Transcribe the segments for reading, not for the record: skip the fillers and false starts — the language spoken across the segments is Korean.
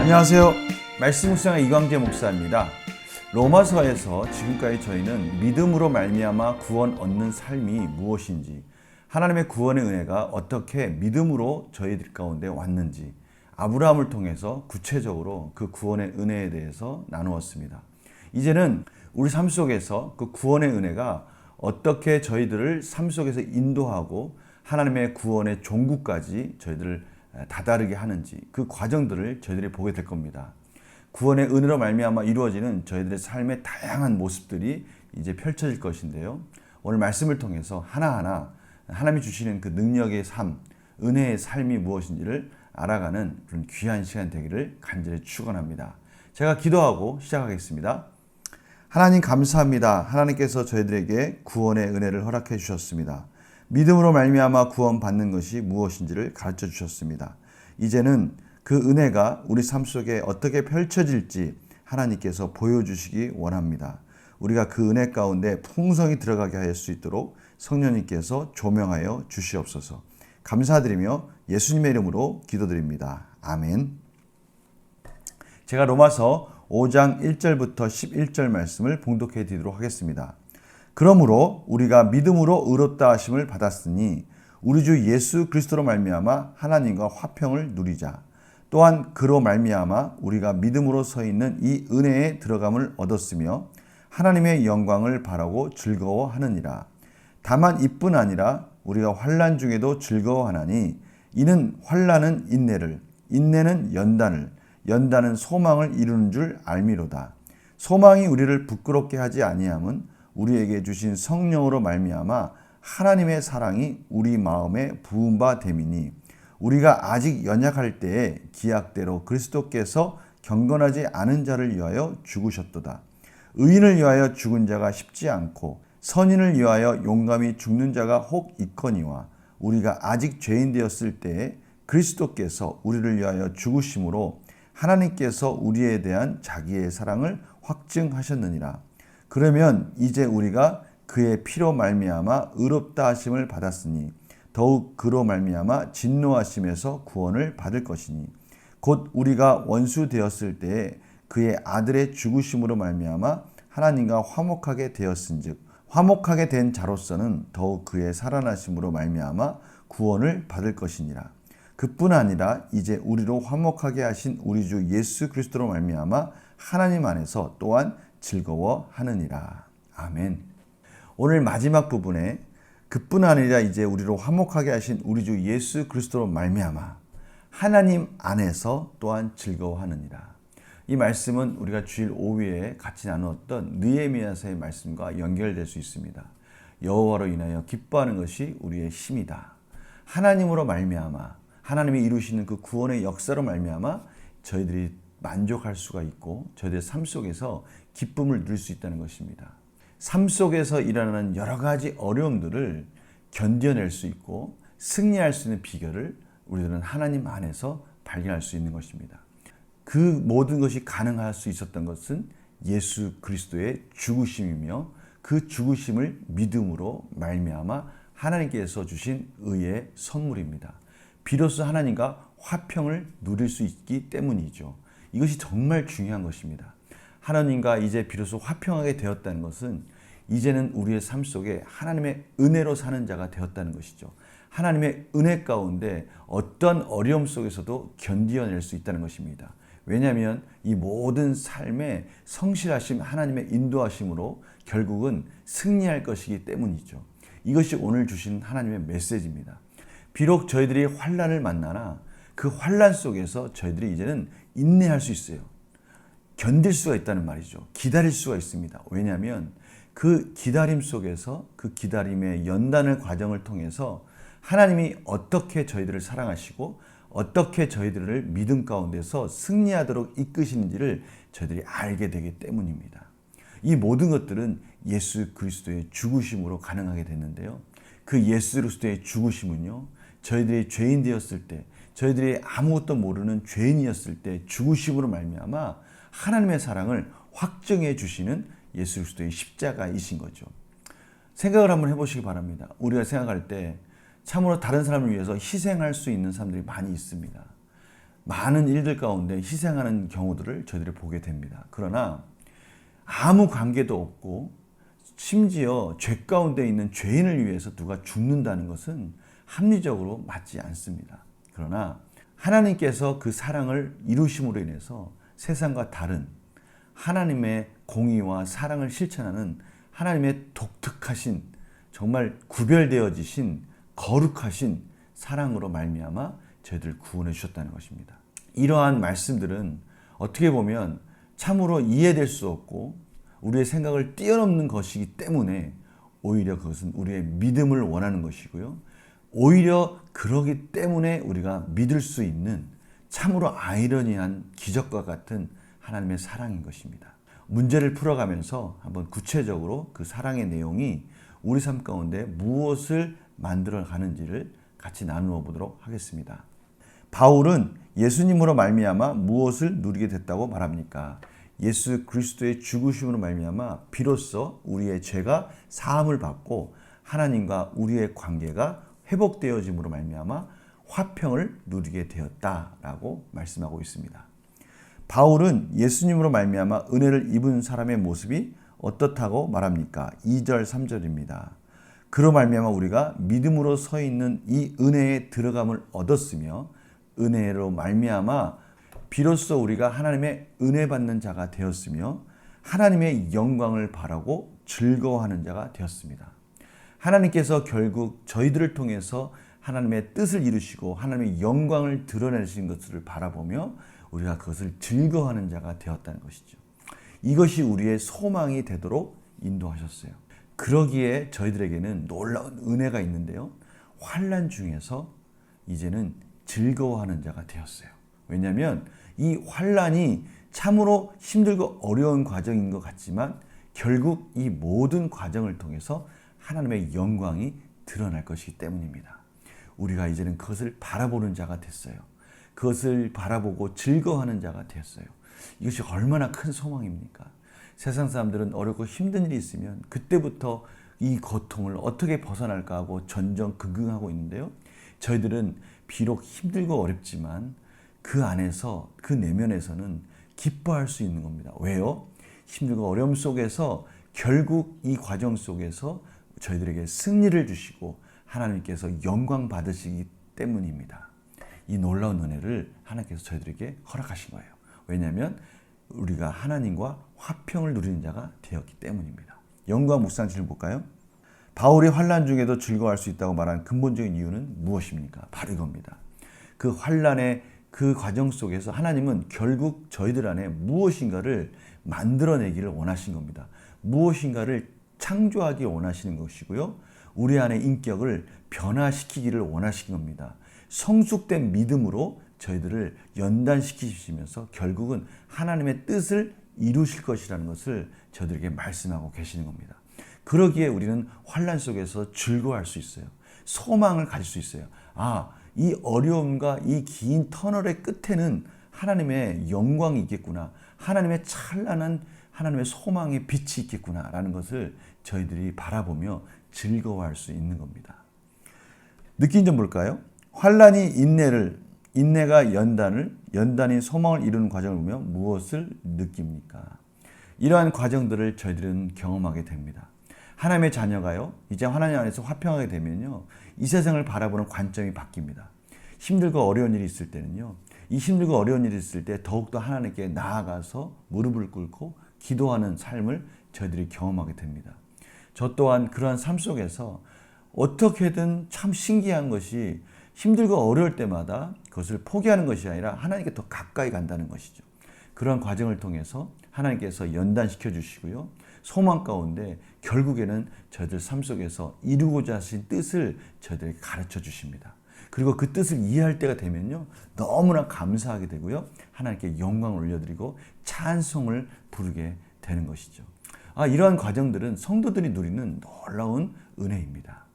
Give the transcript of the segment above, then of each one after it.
안녕하세요. 말씀 묵상의 이광재 목사입니다. 로마서에서 지금까지 저희는 믿음으로 말미암아 구원 얻는 삶이 무엇인지, 하나님의 구원의 은혜가 어떻게 믿음으로 저희들 가운데 왔는지, 아브라함을 통해서 구체적으로 그 구원의 은혜에 대해서 나누었습니다. 이제는 우리 삶 속에서 그 구원의 은혜가 어떻게 저희들을 삶 속에서 인도하고 하나님의 구원의 종국까지 저희들을 다다르게 하는지, 그 과정들을 저희들이 보게 될 겁니다. 구원의 은혜로 말미암아 이루어지는 저희들의 삶의 다양한 모습들이 이제 펼쳐질 것인데요. 오늘 말씀을 통해서 하나하나 하나님이 주시는 그 능력의 삶, 은혜의 삶이 무엇인지를 알아가는 그런 귀한 시간 되기를 간절히 축원합니다. 제가 기도하고 시작하겠습니다. 하나님 감사합니다. 하나님께서 저희들에게 구원의 은혜를 허락해 주셨습니다. 믿음으로 말미암아 구원받는 것이 무엇인지를 가르쳐 주셨습니다. 이제는 그 은혜가 우리 삶 속에 어떻게 펼쳐질지 하나님께서 보여주시기 원합니다. 우리가 그 은혜 가운데 풍성히 들어가게 할 수 있도록 성령님께서 조명하여 주시옵소서. 감사드리며 예수님의 이름으로 기도드립니다. 아멘. 제가 로마서 5장 1절부터 11절 말씀을 봉독해 드리도록 하겠습니다. 그러므로 우리가 믿음으로 의롭다 하심을 받았으니 우리 주 예수 그리스도로 말미암아 하나님과 화평을 누리자. 또한 그로 말미암아 우리가 믿음으로 서 있는 이 은혜에 들어감을 얻었으며 하나님의 영광을 바라고 즐거워하느니라. 다만 이뿐 아니라 우리가 환난 중에도 즐거워하나니 이는 환난은 인내를, 인내는 연단을, 연단은 소망을 이루는 줄 알미로다. 소망이 우리를 부끄럽게 하지 아니함은 우리에게 주신 성령으로 말미암아 하나님의 사랑이 우리 마음에 부은 바 됨이니 우리가 아직 연약할 때에 기약대로 그리스도께서 경건하지 않은 자를 위하여 죽으셨도다. 의인을 위하여 죽은 자가 쉽지 않고 선인을 위하여 용감히 죽는 자가 혹 있거니와 우리가 아직 죄인 되었을 때에 그리스도께서 우리를 위하여 죽으심으로 하나님께서 우리에 대한 자기의 사랑을 확증하셨느니라. 그러면 이제 우리가 그의 피로 말미암아 의롭다 하심을 받았으니 더욱 그로 말미암아 진노하심에서 구원을 받을 것이니 곧 우리가 원수 되었을 때에 그의 아들의 죽으심으로 말미암아 하나님과 화목하게 되었은즉 화목하게 된 자로서는 더욱 그의 살아나심으로 말미암아 구원을 받을 것이니라. 그뿐 아니라 이제 우리로 화목하게 하신 우리 주 예수 그리스도로 말미암아 하나님 안에서 또한 즐거워하느니라. 아멘. 오늘 마지막 부분에 그뿐 아니라 이제 우리로 화목하게 하신 우리 주 예수 그리스도로 말미암아 하나님 안에서 또한 즐거워하느니라. 이 말씀은 우리가 주일 오후에 같이 나누었던 느헤미야서의 말씀과 연결될 수 있습니다. 여호와로 인하여 기뻐하는 것이 우리의 힘이다. 하나님으로 말미암아 하나님이 이루시는 그 구원의 역사로 말미암아 저희들이 만족할 수가 있고 저희들의 삶 속에서 기쁨을 누릴 수 있다는 것입니다. 삶 속에서 일어나는 여러 가지 어려움들을 견뎌낼 수 있고 승리할 수 있는 비결을 우리들은 하나님 안에서 발견할 수 있는 것입니다. 그 모든 것이 가능할 수 있었던 것은 예수 그리스도의 죽으심이며 그 죽으심을 믿음으로 말미암아 하나님께서 주신 의의 선물입니다. 비로소 하나님과 화평을 누릴 수 있기 때문이죠. 이것이 정말 중요한 것입니다. 하나님과 이제 비로소 화평하게 되었다는 것은 이제는 우리의 삶 속에 하나님의 은혜로 사는 자가 되었다는 것이죠. 하나님의 은혜 가운데 어떤 어려움 속에서도 견디어낼 수 있다는 것입니다. 왜냐하면 이 모든 삶에 성실하심 하나님의 인도하심으로 결국은 승리할 것이기 때문이죠. 이것이 오늘 주신 하나님의 메시지입니다. 비록 저희들이 환난을 만나나 그 환난 속에서 저희들이 이제는 인내할 수 있어요. 견딜 수가 있다는 말이죠. 기다릴 수가 있습니다. 왜냐하면 그 기다림 속에서 그 기다림의 연단의 과정을 통해서 하나님이 어떻게 저희들을 사랑하시고 어떻게 저희들을 믿음 가운데서 승리하도록 이끄시는지를 저희들이 알게 되기 때문입니다. 이 모든 것들은 예수 그리스도의 죽으심으로 가능하게 됐는데요. 그 예수 그리스도의 죽으심은요, 저희들이 죄인 되었을 때, 저희들이 아무것도 모르는 죄인이었을 때 죽으심으로 말미암아 하나님의 사랑을 확증해 주시는 예수 그리스도의 십자가이신 거죠. 생각을 한번 해보시기 바랍니다. 우리가 생각할 때 참으로 다른 사람을 위해서 희생할 수 있는 사람들이 많이 있습니다. 많은 일들 가운데 희생하는 경우들을 저희들이 보게 됩니다. 그러나 아무 관계도 없고 심지어 죄 가운데 있는 죄인을 위해서 누가 죽는다는 것은 합리적으로 맞지 않습니다. 그러나 하나님께서 그 사랑을 이루심으로 인해서 세상과 다른 하나님의 공의와 사랑을 실천하는 하나님의 독특하신 정말 구별되어지신 거룩하신 사랑으로 말미암아 저희들 구원해 주셨다는 것입니다. 이러한 말씀들은 어떻게 보면 참으로 이해될 수 없고 우리의 생각을 뛰어넘는 것이기 때문에 오히려 그것은 우리의 믿음을 원하는 것이고요. 오히려 그러기 때문에 우리가 믿을 수 있는 참으로 아이러니한 기적과 같은 하나님의 사랑인 것입니다. 문제를 풀어가면서 한번 구체적으로 그 사랑의 내용이 우리 삶 가운데 무엇을 만들어 가는지를 같이 나누어 보도록 하겠습니다. 바울은 예수님으로 말미암아 무엇을 누리게 됐다고 말합니까? 예수 그리스도의 죽으심으로 말미암아 비로소 우리의 죄가 사함을 받고 하나님과 우리의 관계가 회복되어짐으로 말미암아 화평을 누리게 되었다라고 말씀하고 있습니다. 바울은 예수님으로 말미암아 은혜를 입은 사람의 모습이 어떻다고 말합니까? 2절 3절입니다. 그로 말미암아 우리가 믿음으로 서 있는 이 은혜에 들어감을 얻었으며 은혜로 말미암아 비로소 우리가 하나님의 은혜 받는 자가 되었으며 하나님의 영광을 바라고 즐거워하는 자가 되었습니다. 하나님께서 결국 저희들을 통해서 하나님의 뜻을 이루시고 하나님의 영광을 드러내신 것을 바라보며 우리가 그것을 즐거워하는 자가 되었다는 것이죠. 이것이 우리의 소망이 되도록 인도하셨어요. 그러기에 저희들에게는 놀라운 은혜가 있는데요. 환난 중에서 이제는 즐거워하는 자가 되었어요. 왜냐하면 이 환난이 참으로 힘들고 어려운 과정인 것 같지만 결국 이 모든 과정을 통해서 하나님의 영광이 드러날 것이기 때문입니다. 우리가 이제는 그것을 바라보는 자가 됐어요. 그것을 바라보고 즐거워하는 자가 되었어요. 이것이 얼마나 큰 소망입니까? 세상 사람들은 어렵고 힘든 일이 있으면 그때부터 이 고통을 어떻게 벗어날까 하고 전전긍긍하고 있는데요. 저희들은 비록 힘들고 어렵지만 그 안에서 그 내면에서는 기뻐할 수 있는 겁니다. 왜요? 힘들고 어려움 속에서 결국 이 과정 속에서 저희들에게 승리를 주시고 하나님께서 영광 받으시기 때문입니다. 이 놀라운 은혜를 하나님께서 저희들에게 허락하신 거예요. 왜냐하면 우리가 하나님과 화평을 누리는 자가 되었기 때문입니다. 영과 묵상실을 볼까요? 바울이 환난 중에도 즐거워할 수 있다고 말한 근본적인 이유는 무엇입니까? 바로 이겁니다. 그 환난의 그 과정 속에서 하나님은 결국 저희들 안에 무엇인가를 만들어내기를 원하신 겁니다. 무엇인가를 창조하기 원하시는 것이고요. 우리 안의 인격을 변화시키기를 원하신 겁니다. 성숙된 믿음으로 저희들을 연단시키시면서 결국은 하나님의 뜻을 이루실 것이라는 것을 저희들에게 말씀하고 계시는 겁니다. 그러기에 우리는 환난 속에서 즐거워할 수 있어요. 소망을 가질 수 있어요. 이 어려움과 이 긴 터널의 끝에는 하나님의 영광이 있겠구나. 하나님의 찬란한 하나님의 소망의 빛이 있겠구나라는 것을 저희들이 바라보며 즐거워할 수 있는 겁니다. 느낀 점 볼까요? 환난이 인내가 연단이 소망을 이루는 과정을 보면 무엇을 느낍니까? 이러한 과정들을 저희들은 경험하게 됩니다. 하나님의 자녀가요, 이제 하나님 안에서 화평하게 되면요, 이 세상을 바라보는 관점이 바뀝니다. 힘들고 어려운 일이 있을 때는요, 이 힘들고 어려운 일이 있을 때 더욱더 하나님께 나아가서 무릎을 꿇고 기도하는 삶을 저희들이 경험하게 됩니다. 저 또한 그러한 삶 속에서 어떻게든 참 신기한 것이 힘들고 어려울 때마다 그것을 포기하는 것이 아니라 하나님께 더 가까이 간다는 것이죠. 그런 과정을 통해서 하나님께서 연단시켜 주시고요. 소망 가운데 결국에는 저희들 삶 속에서 이루고자 하신 뜻을 저희들에게 가르쳐 주십니다. 그리고 그 뜻을 이해할 때가 되면요, 너무나 감사하게 되고요. 하나님께 영광을 올려드리고 찬송을 부르게 되는 것이죠. 이러한 과정들은 성도들이 누리는 놀라운 은혜입니다.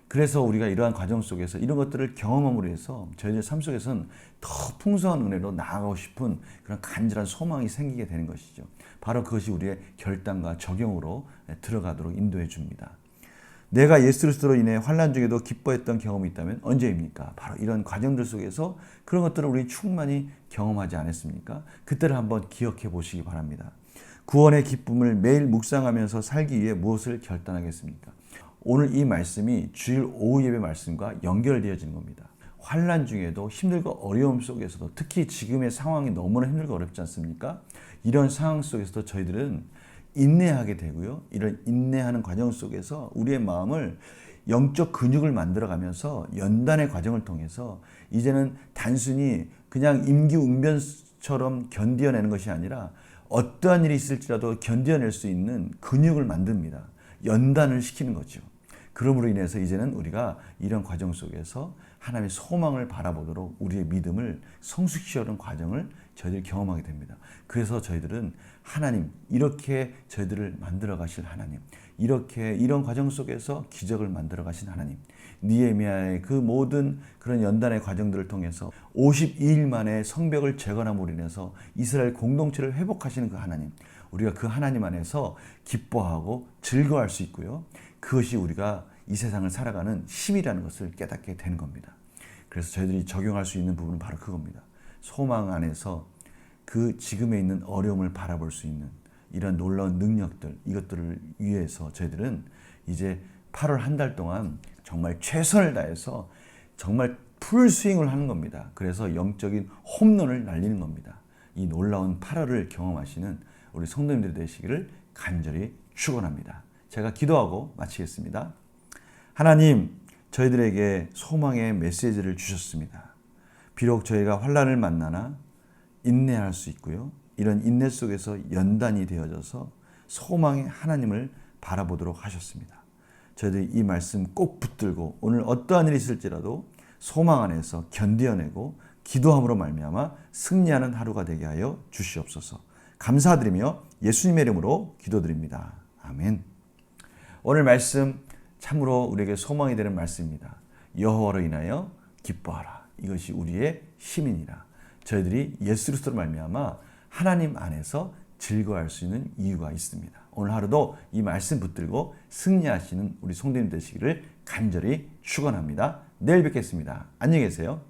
그래서 우리가 이러한 과정 속에서 이런 것들을 경험함으로 해서 저희들 삶 속에서는 더 풍성한 은혜로 나아가고 싶은 그런 간절한 소망이 생기게 되는 것이죠. 바로 그것이 우리의 결단과 적용으로 들어가도록 인도해 줍니다. 내가 예수 그리스도로 인해 환난 중에도 기뻐했던 경험이 있다면 언제입니까? 바로 이런 과정들 속에서 그런 것들을 우리 충만히 경험하지 않았습니까? 그때를 한번 기억해 보시기 바랍니다. 구원의 기쁨을 매일 묵상하면서 살기 위해 무엇을 결단하겠습니까? 오늘 이 말씀이 주일 오후 예배 말씀과 연결되어지는 겁니다. 환난 중에도 힘들고 어려움 속에서도 특히 지금의 상황이 너무나 힘들고 어렵지 않습니까? 이런 상황 속에서도 저희들은 인내하게 되고요. 이런 인내하는 과정 속에서 우리의 마음을 영적 근육을 만들어가면서 연단의 과정을 통해서 이제는 단순히 그냥 임기응변처럼 견뎌내는 것이 아니라 어떠한 일이 있을지라도 견뎌낼 수 있는 근육을 만듭니다. 연단을 시키는 거죠. 그러므로 인해서 이제는 우리가 이런 과정 속에서 하나님의 소망을 바라보도록 우리의 믿음을 성숙시키는 과정을 저희들이 경험하게 됩니다. 그래서 저희들은 하나님, 이렇게 저희들을 만들어 가실 하나님, 이렇게 이런 과정 속에서 기적을 만들어 가신 하나님, 느헤미야의 그 모든 그런 연단의 과정들을 통해서 52일 만에 성벽을 재건함으로 인해서 이스라엘 공동체를 회복하시는 그 하나님, 우리가 그 하나님 안에서 기뻐하고 즐거워할 수 있고요. 그것이 우리가 이 세상을 살아가는 힘이라는 것을 깨닫게 되는 겁니다. 그래서 저희들이 적용할 수 있는 부분은 바로 그겁니다. 소망 안에서 그 지금에 있는 어려움을 바라볼 수 있는 이런 놀라운 능력들, 이것들을 위해서 저희들은 이제 8월 한 달 동안 정말 최선을 다해서 정말 풀 스윙을 하는 겁니다. 그래서 영적인 홈런을 날리는 겁니다. 이 놀라운 8월을 경험하시는 우리 성도님들이 되시기를 간절히 축원합니다. 제가 기도하고 마치겠습니다. 하나님, 저희들에게 소망의 메시지를 주셨습니다. 비록 저희가 환난을 만나나 인내할 수 있고요. 이런 인내 속에서 연단이 되어져서 소망의 하나님을 바라보도록 하셨습니다. 저희들이 이 말씀 꼭 붙들고 오늘 어떠한 일이 있을지라도 소망 안에서 견뎌내고 기도함으로 말미암아 승리하는 하루가 되게 하여 주시옵소서. 감사드리며 예수님의 이름으로 기도드립니다. 아멘. 오늘 말씀 참으로 우리에게 소망이 되는 말씀입니다. 여호와로 인하여 기뻐하라. 이것이 우리의 힘이니라. 저희들이 예수 그리스도로 말미암아 하나님 안에서 즐거워할 수 있는 이유가 있습니다. 오늘 하루도 이 말씀 붙들고 승리하시는 우리 성도님 되시기를 간절히 축원합니다. 내일 뵙겠습니다. 안녕히 계세요.